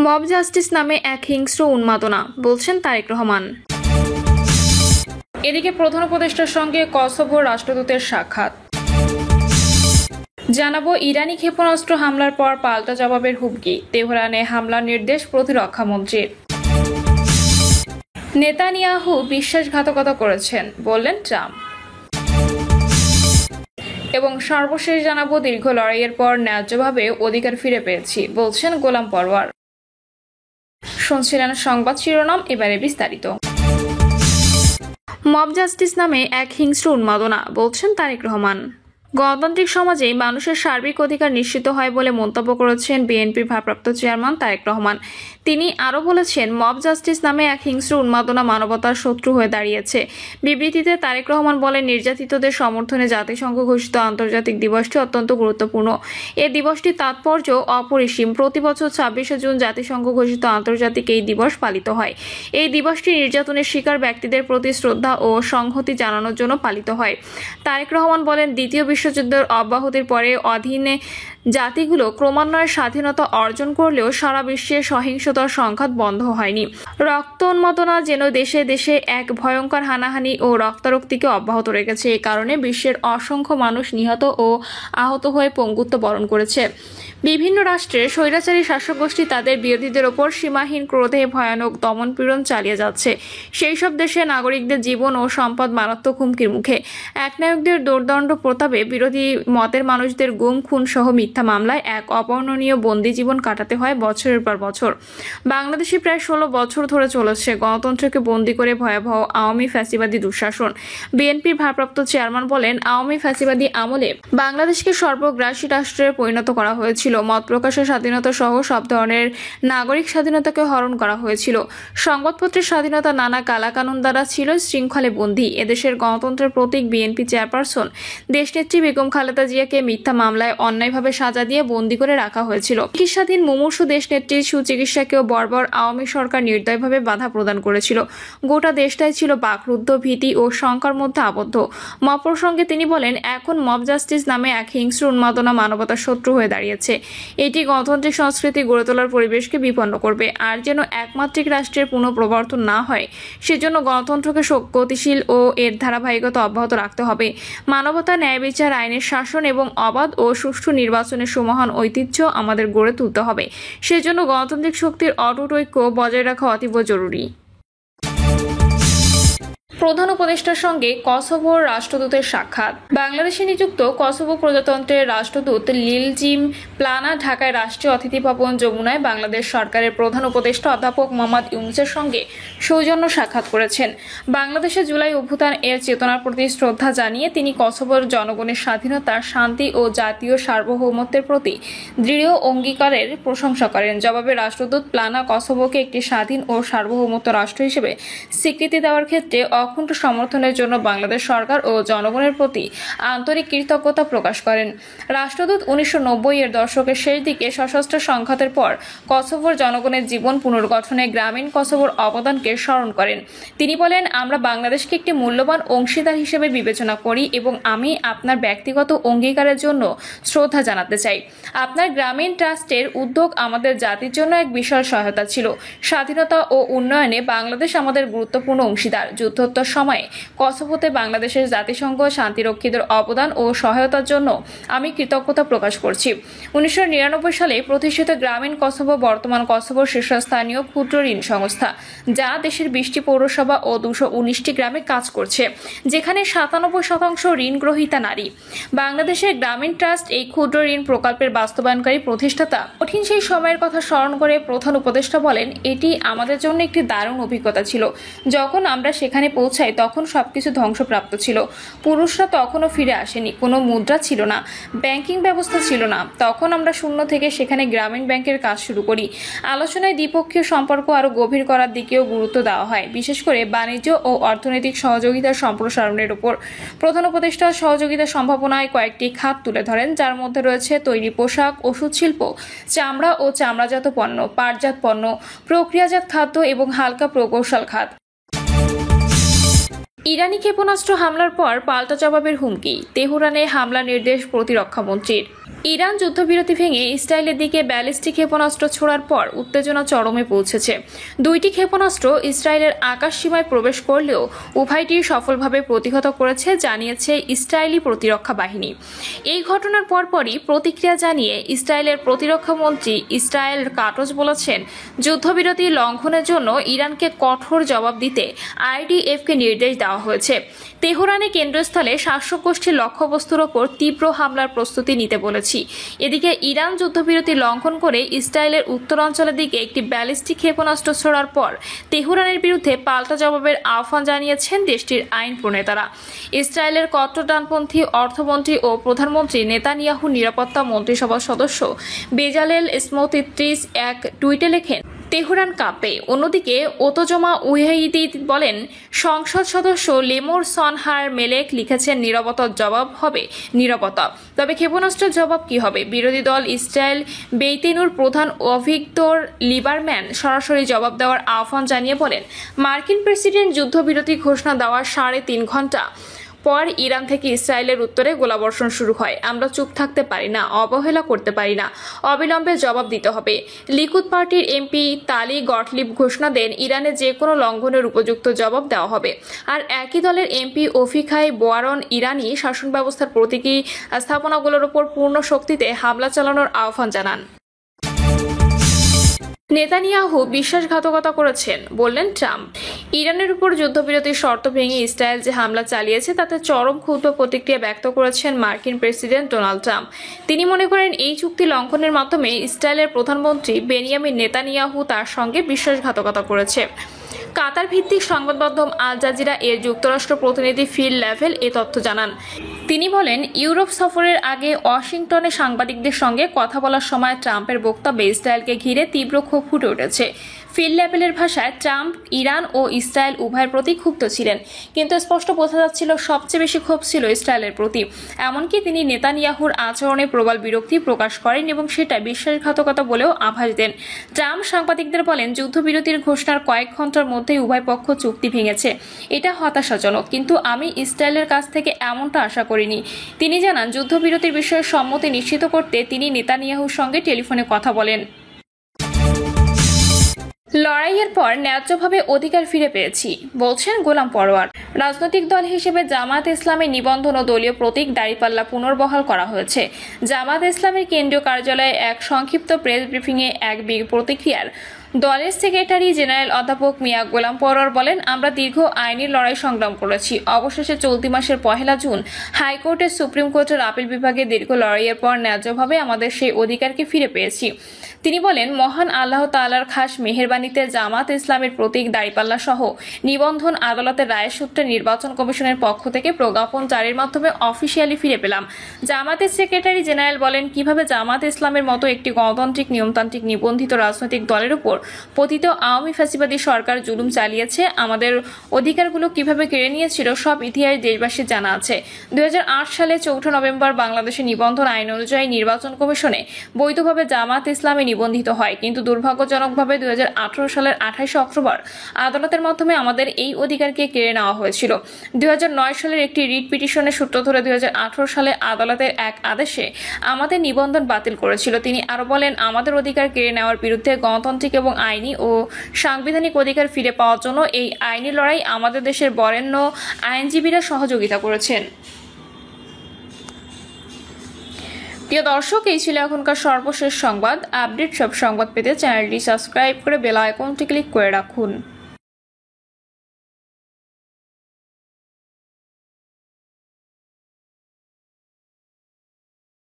Mob justice নামে এক হিংস্র উন্মাদনা, বলছেন তারেক রহমান। এদিকে প্রধান উপদেষ্টার সঙ্গে কসোভোর রাষ্ট্রদূতের সাক্ষাৎ। জানাবো ইরানি ক্ষেপণাস্ত্র হামলার পর পাল্টা জবাবের হুমকি, তেহরানে হামলার নির্দেশ প্রতিরক্ষামন্ত্রীর। নেতানিয়াহু বিশ্বাসঘাতকতা করেছেন, বললেন ট্রাম্প। এবং সর্বশেষ জানাবো দীর্ঘ লড়াইয়ের পর ন্যায্যভাবে অধিকার ফিরে পেয়েছি, বলছেন গোলাম পরওয়ার। শুনছিলেন সংবাদ শিরোনাম, এবারে বিস্তারিত। মব জাস্টিস নামে এক হিংস্র উন্মাদনা, বলছেন তারেক রহমান। গণতান্ত্রিক সমাজে মানুষের সার্বিক অধিকার নিশ্চিত হয় বলে মন্তব্য করেছেন বিএনপির ভারপ্রাপ্ত চেয়ারম্যান তারেক রহমান। তিনি আরও বলেছেন, মব জাস্টিস নামে এক হিংস্র উন্মাদনা মানবতার শত্রু হয়ে দাঁড়িয়েছে। বিবৃতিতে তারেক রহমান বলেন, নির্যাতিতদের সমর্থনে জাতিসংঘ ঘোষিত আন্তর্জাতিক দিবসটি অত্যন্ত গুরুত্বপূর্ণ। এ দিবসটির তাৎপর্য অপরিসীম। প্রতি বছর ২৬শে জুন জাতিসংঘ ঘোষিত আন্তর্জাতিক এই দিবস পালিত হয়। এই দিবসটি নির্যাতনের শিকার ব্যক্তিদের প্রতি শ্রদ্ধা ও সংহতি জানানোর জন্য পালিত হয়। তারেক রহমান বলেন, দ্বিতীয় বিশ্বযুদ্ধের অব্যাহতির পরে অধীনে জাতিগুলো ক্রমান্বয়ে স্বাধীনতা অর্জন করলেও সারা বিশ্বে সহিংসতার সংঘাত বন্ধ হয়নি। রক্ত উন্মাদনা যেন দেশে দেশে এক ভয়ঙ্কর হানাহানি ও রক্তারক্তিকে অব্যাহত রেখেছে। এ কারণে বিশ্বের অসংখ্য মানুষ নিহত ও আহত হয়ে পঙ্গুত্ব বরণ করেছে। বিভিন্ন রাষ্ট্রের স্বৈরাচারী শাসক গোষ্ঠী তাদের বিরোধীদের ওপর সীমাহীন ক্রোধে ভয়ানক দমনপীড়ন চালিয়ে যাচ্ছে। সেই সব দেশে নাগরিকদের জীবন ও সম্পদ মারাত্মক হুমকির মুখে। একনায়কদের দুর্দণ্ড প্রতাপে বিরোধী মতের মানুষদের গুম, খুন সহ মিথ্যা মামলায় এক অবর্ণনীয় বন্দি জীবন কাটাতে হয় বছরের পর বছর। বাংলাদেশে প্রায় ১৬ বছর ধরে চলেছে গণতন্ত্রকে বন্দী করে ভয়াবহ আওয়ামী ফ্যাসিবাদী দুঃশাসন। বিএনপির ভারপ্রাপ্ত চেয়ারম্যান বলেন, আওয়ামী ফ্যাসিবাদী আমলে বাংলাদেশকে সর্বগ্রাসী রাষ্ট্রে পরিণত করা হয়েছিল। মত প্রকাশের স্বাধীনতা সহ সব ধরনের নাগরিক স্বাধীনতাকে হরণ করা হয়েছিল। সংবাদপত্রের স্বাধীনতা নানা কালাকানুন দ্বারা ছিল শৃঙ্খলে বন্দী। এদেশের গণতন্ত্রের প্রতীক বিএনপি চেয়ারপারসন দেশনেত্রী বেগম খালেদা জিয়াকে মিথ্যা মামলায় অন্যায়ভাবে সাজা দিয়ে বন্দী করে রাখা হয়েছিল। চিকিৎসাধীন মুমূর্ষু দেশনেত্রীর সুচিকিৎসাকেও বর্বর আওয়ামী সরকার নির্দয়ভাবে বাধা প্রদান করেছিল। গোটা দেশটাই ছিল বাকরুদ্ধ, ভীতি ও শঙ্কার মধ্যে আবদ্ধ। মব প্রসঙ্গে তিনি বলেন, এখন মব জাস্টিস নামে এক হিংস্র উন্মাদনা মানবতার শত্রু হয়ে দাঁড়িয়েছে। এটি গণতান্ত্রিক সংস্কৃতি গড়ে তোলার পরিবেশকে বিপন্ন করবে। আর যেন একমাত্রিক রাষ্ট্রের পুনঃপ্রবর্তন না হয়, সেজন্য গণতন্ত্রকে গতিশীল ও এর ধারাবাহিকতা অব্যাহত রাখতে হবে। মানবতা, ন্যায় বিচার, আইনের শাসন এবং অবাধ ও সুষ্ঠু নির্বাচনের সুমহান ঐতিহ্য আমাদের গড়ে তুলতে হবে। সেজন্য গণতান্ত্রিক শক্তির অটুট ঐক্য বজায় রাখা অতীব জরুরি। প্রধান উপদেষ্টার সঙ্গে কসোভোর রাষ্ট্রদূতের সাক্ষাৎ। বাংলাদেশে নিযুক্ত কসোভো প্রজাতন্ত্রের রাষ্ট্রদূত লিলজিম প্লানা ঢাকায় রাষ্ট্রীয় অতিথি ভবন যমুনায় বাংলাদেশ সরকারের প্রধান উপদেষ্টা অধ্যাপক মোহাম্মদ ইউনূসের সঙ্গে সৌজন্য সাক্ষাৎ করেছেন। বাংলাদেশে জুলাই অভ্যুত্থান এর চেতনার প্রতি শ্রদ্ধা জানিয়ে তিনি কসোভোর জনগণের স্বাধীনতা, শান্তি ও জাতীয় সার্বভৌমত্বের প্রতি দৃঢ় অঙ্গীকারের প্রশংসা করেন। জবাবে রাষ্ট্রদূত প্লানা কসোভোকে একটি স্বাধীন ও সার্বভৌমত্ব রাষ্ট্র হিসেবে স্বীকৃতি দেওয়ার ক্ষেত্রে অকুণ্ঠ সমর্থনের জন্য বাংলাদেশ সরকার ও জনগণের প্রতি আন্তরিক কৃতজ্ঞতা প্রকাশ করেন। রাষ্ট্রদূত ১৯৯০-এর দশকের শেষ দিকে সশস্ত্র সংঘাতের পর কসোভোর জনগণের জীবন পুনর্গঠনে গ্রামীণ কসোভোর অবদানকে স্মরণ করেন। তিনি বলেন, আমরা বাংলাদেশকে একটি মূল্যবান অংশীদার হিসেবে বিবেচনা করি এবং আমি আপনার ব্যক্তিগত অঙ্গীকারের জন্য শ্রদ্ধা জানাতে চাই। আপনার গ্রামীণ ট্রাস্টের উদ্যোগ আমাদের জাতির জন্য এক বিশাল সহায়তা ছিল। স্বাধীনতা ও উন্নয়নে বাংলাদেশ আমাদের গুরুত্বপূর্ণ অংশীদার। যুদ্ধোত্তর সময়ে কসোভোতে বাংলাদেশের জাতিসংঘ শান্তিরক্ষীদের অবদান ও সহায়তার জন্য আমি কৃতজ্ঞতা প্রকাশ করছি। ১৯৯৯ সালে প্রতিষ্ঠিত গ্রামীণ কসোভো বর্তমান কসোভোর শীর্ষস্থানীয় ক্ষুদ্র ঋণ সংস্থা, যা দেশের ২০টি পৌরসভা ও ২১৯টি গ্রামে কাজ করছে, যেখানে ৯৭% ঋণ গ্রহীতা নারী। বাংলাদেশের গ্রামীণ ট্রাস্ট এই ক্ষুদ্র ঋণ প্রকল্পের বাস্তবায়নকারী প্রতিষ্ঠাতা। কঠিন সেই সময়ের কথা স্মরণ করে প্রধান উপদেষ্টা বলেন, এটি আমাদের জন্য একটি দারুণ অভিজ্ঞতা ছিল। যখন আমরা সেখানে পৌঁছাই তখন সবকিছু ধ্বংসপ্রাপ্ত ছিল। পুরুষরা তখনও ফিরে আসেনি, কোনো মুদ্রা ছিল না, ব্যাংকিং ব্যবস্থা ছিল না। তখন আমরা শূন্য থেকে সেখানে গ্রামীণ ব্যাংকের কাজ শুরু করি। আলোচনায় দ্বিপক্ষীয় সম্পর্ক আরও গভীর করার দিকেও গুরুত্ব দেওয়া হয়, বিশেষ করে বাণিজ্য ও অর্থনৈতিক সহযোগিতার সম্প্রসারণের উপর। প্রধান উপদেষ্টা সহযোগিতার সম্ভাবনায় কয়েকটি খাত তুলে ধরেন, যার মধ্যে রয়েছে তৈরি পোশাক, ওষুধ শিল্প, চামড়া ও চামড়াজাত পণ্য, পাটজাত পণ্য, প্রক্রিয়াজাত খাদ্য এবং হালকা প্রকৌশল খাত। ইরানি ক্ষেপণাস্ত্র হামলার পর পাল্টা জবাবের হুমকি, তেহরানে হামলা নির্দেশ প্রতিরক্ষা মন্ত্রীর। ইরান যুদ্ধবিরতি ভেঙে ইসরায়েলের দিকে ব্যালিস্টিক ক্ষেপণাস্ত্র ছোড়ার পর উত্তেজনা চরমে পৌঁছেছে। দুইটি ক্ষেপণাস্ত্র ইসরায়েলের আকাশ সীমায় প্রবেশ করলেও উভয়টি সফলভাবে প্রতিহত করেছে জানিয়েছে ইসরায়েলি প্রতিরক্ষা বাহিনী। এই ঘটনার পরপরই প্রতিক্রিয়া জানিয়ে ইসরায়েলের প্রতিরক্ষা মন্ত্রী ইসরায়েল কাটজ বলেছেন, যুদ্ধবিরতি লঙ্ঘনের জন্য ইরানকে কঠোর জবাব দিতে আইডিএফকে নির্দেশ দেওয়া হয়েছে। তেহরানে কেন্দ্রস্থলে শাসক গোষ্ঠীর লক্ষ্যবস্তুর ওপর তীব্র হামলার প্রস্তুতি নিতে বলেছি। এদিকে ইরান যুদ্ধবিরতি লঙ্ঘন করে ইসরায়েলের উত্তরাঞ্চলের দিকে একটি ব্যালিস্টিক ক্ষেপণাস্ত্র ছোড়ার পর তেহরানের বিরুদ্ধে পাল্টা জবাবের আহ্বান জানিয়েছেন দেশটির আইন প্রণেতারা। ইসরায়েলের কট্টর ডানপন্থী অর্থমন্ত্রী ও প্রধানমন্ত্রী নেতানিয়াহুর নিরাপত্তা মন্ত্রিসভার সদস্য বেজালেল স্মোট্রিচ এক টুইটে লেখেন, তেহরান কাঁপে। অন্যদিকে ওতজমা উহাইদি বলেন, সংসদ সদস্য লেমোর সনহার মেলেক লিখেছেন, নীরবতার জবাব হবে নীরবতা, তবে ক্ষেপণাস্ত্রের জবাব কি হবে? বিরোধী দল ইসরায়েল বেইতেনুর প্রধান অভিগতর লিবারম্যান সরাসরি জবাব দেওয়ার আহ্বান জানিয়ে বলেন, মার্কিন প্রেসিডেন্ট যুদ্ধবিরতি ঘোষণা দেওয়ার 3.5 ঘণ্টা পর ইরান থেকে ইসরায়েলের উত্তরে গোলাবর্ষণ শুরু হয়। আমরা চুপ থাকতে পারি না, অবহেলা করতে পারি না, অবিলম্বে জবাব দিতে হবে। লিকুদ পার্টির এমপি তালি গটলিব ঘোষণা দেন, ইরানে যে কোনো লঙ্ঘনের উপযুক্ত জবাব দেওয়া হবে। আর একই দলের এমপি অফিখাই বোয়ারন ইরানি শাসন ব্যবস্থার প্রতীকী স্থাপনাগুলোর উপর পূর্ণ শক্তিতে হামলা চালানোর আহ্বান জানান। নেতানিয়াহু বিশ্বাসঘাতকতা করেছেন, বললেন ট্রাম্প। ইরানের উপর যুদ্ধবিরতির শর্ত ভেঙে ইসরায়েল যে হামলা চালিয়েছে তাতে চরম ক্ষুব্ধ প্রতিক্রিয়া ব্যক্ত করেছেন মার্কিন প্রেসিডেন্ট ডোনাল্ড ট্রাম্প। তিনি মনে করেন এই চুক্তি লঙ্ঘনের মাধ্যমে ইসরায়েলের প্রধানমন্ত্রী বেনিয়ামিন নেতানিয়াহু তার সঙ্গে বিশ্বাসঘাতকতা করেছে। কাতার ভিত্তিক সংবাদ মাধ্যম আল জাজিরা এর যুক্তরাষ্ট্র প্রতিনিধি ফিল লেভেল এ তথ্য জানান। তিনি বলেন, ইউরোপ সফরের আগে ওয়াশিংটনে সাংবাদিকদের সঙ্গে কথা বলার সময় ট্রাম্পের বক্তব্যে ইসরায়েলকে ঘিরে তীব্র ক্ষোভ ফুটে উঠেছে। ফিল লেভেলের ভাষায়, ট্রাম্প ইরান ও ইসরায়েল উভয়ের প্রতি ক্ষুব্ধ ছিলেন, কিন্তু স্পষ্ট বোঝা যাচ্ছিল সবচেয়ে বেশি ক্ষোভ ছিল ইসরায়েলের প্রতি। এমনকি তিনি নেতানিয়াহুর আচরণে প্রবল বিরক্তি প্রকাশ করেন এবং সেটা বিশ্বাসঘাতকতা বলেও আভাস দেন। ট্রাম্প সাংবাদিকদের বলেন, যুদ্ধবিরতির ঘোষণার কয়েক ঘন্টার মধ্যেই উভয় পক্ষ চুক্তি ভেঙেছে। এটা হতাশাজনক, কিন্তু আমি ইসরায়েলের কাছ থেকে এমনটা আশা করিনি। তিনি জানান, যুদ্ধবিরতির বিষয়ে সম্মতি নিশ্চিত করতে তিনি নেতানিয়াহুর সঙ্গে টেলিফোনে কথা বলেন। লড়াইয়ের পর ন্যায্যভাবে অধিকার ফিরে পেয়েছি, বলছেন গোলাম পরোয়ার। রাজনৈতিক দল হিসেবে জামাত ইসলামের নিবন্ধন ও দলীয় প্রতীক দাঁড়িপাল্লা পুনর্বহাল করা হয়েছে। জামাত ইসলামের কেন্দ্রীয় কার্যালয়ে এক সংক্ষিপ্ত প্রেস ব্রিফিংয়ে এক প্রতিক্রিয়ার দলের সেক্রেটারি জেনারেল অধ্যাপক মিয়া গোলাম পরোয়ার বলেন, আমরা দীর্ঘ আইনি লড়াই সংগ্রাম করেছি। অবশেষে চলতি মাসের 1 জুন হাইকোর্টের সুপ্রিম কোর্টের আপিল বিভাগে দীর্ঘ লড়াইয়ের পর ন্যায্যভাবে আমাদের সেই অধিকারকে ফিরে পেয়েছি। তিনি বলেন, মহান আল্লাহ তাআলার খাস মেহেরবানিতে জামাত ইসলামের প্রতীক দাঁড়িপাল্লা সহ নিবন্ধন আদালতের রায়ের সূত্রে নির্বাচন কমিশনের পক্ষ থেকে প্রজ্ঞাপন জারির মাধ্যমে অফিসিয়ালি ফিরে পেলাম। জামাতের সেক্রেটারি জেনারেল বলেন, কিভাবে জামাত ইসলামের মতো একটি গণতান্ত্রিক নিয়মতান্ত্রিক নিবন্ধিত রাজনৈতিক দলের উপর পতিত আওয়ামী ফ্যাসিবাদী সরকার জুলুম চালিয়েছে, আমাদের অধিকারগুলো কিভাবে কেড়ে নিয়েছিল সব ইতিহাস দেশবাসীর জানা আছে। 2008 সালে 4 নভেম্বর বাংলাদেশের নিবন্ধন আইন অনুযায়ী নির্বাচন কমিশনে বৈধভাবে জামাত ইসলামে নিবন্ধিত হয়, কিন্তু দুর্ভাগ্যজনকভাবে 2018 সালের 28 অক্টোবর আদালতের মাধ্যমে আমাদের এই অধিকারকে কেড়ে নেওয়া হয়েছিল। 2009 সালের একটি রিট পিটিশনের সূত্র ধরে 2018 সালে আদালতের এক আদেশে আমাদের নিবন্ধন বাতিল করেছিল। তিনি আরো বলেন, আমাদের অধিকার কেড়ে নেওয়ার বিরুদ্ধে গণতান্ত্রিক এবং আইনি ও সাংবিধানিক অধিকার ফিরে পাওয়ার জন্য এই আইনি লড়াই আমাদের দেশের বরেণ্য আইনজীবীরা সহযোগিতা করেছেন। প্রিয় দর্শক, এই ছিল এখনকার সর্বশেষ সংবাদ। আপডেট সব সংবাদ পেতে চ্যানেলটি সাবস্ক্রাইব করে বেল আইকনটি ক্লিক করে রাখুন।